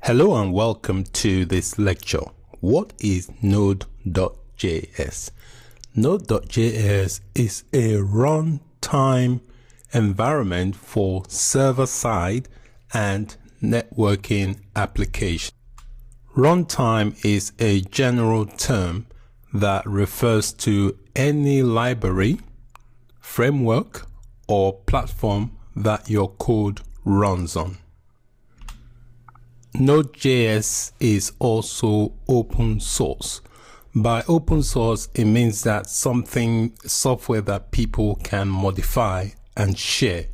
Hello and welcome to this lecture. What is node.js? Node.js is a runtime environment for server-side and networking applications. Runtime is a general term that refers to any library, framework, or platform that your code runs on. Node.js is also open source. By open source, it means that software that people can modify and share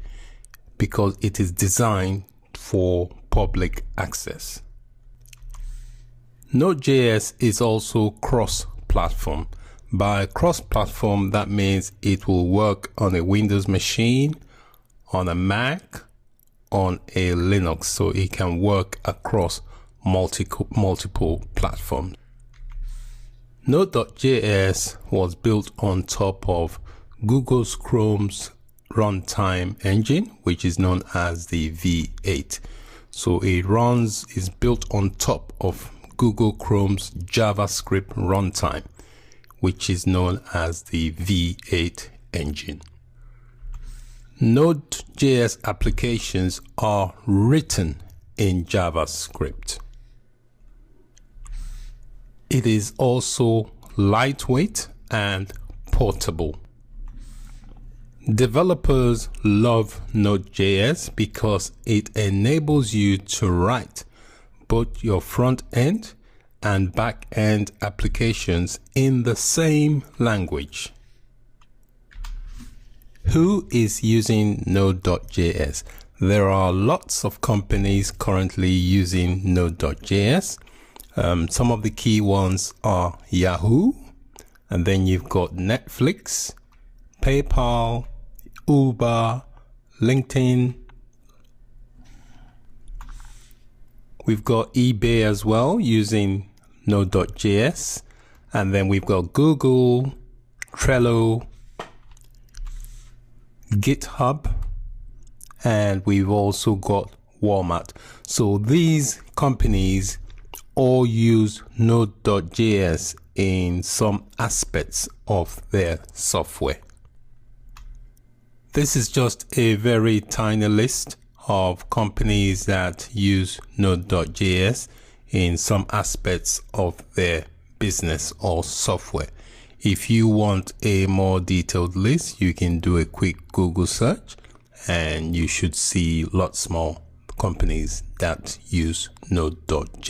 because it is designed for public access. Node.js is also cross-platform. By cross-platform, that means it will work on a Windows machine, on a Mac, on a Linux, so it can work across multiple platforms. Node.js was built on top of Google's Chrome's runtime engine, which is known as the V8. So it is built on top of Google Chrome's JavaScript runtime, which is known as the V8 engine. Node.js applications are written in JavaScript. It is also lightweight and portable. Developers love Node.js because it enables you to write both your front-end and back-end applications in the same language. Who is using Node.js? There are lots of companies currently using Node.js. Some of the key ones are Yahoo, and then you've got Netflix, PayPal, Uber, LinkedIn. We've got eBay as well using Node.js, and then we've got Google, Trello, GitHub, and we've also got Walmart. So these companies all use Node.js in some aspects of their software. This is just a very tiny list of companies that use Node.js in some aspects of their business or software. If you want a more detailed list, you can do a quick Google search and you should see lots more companies that use Node.js.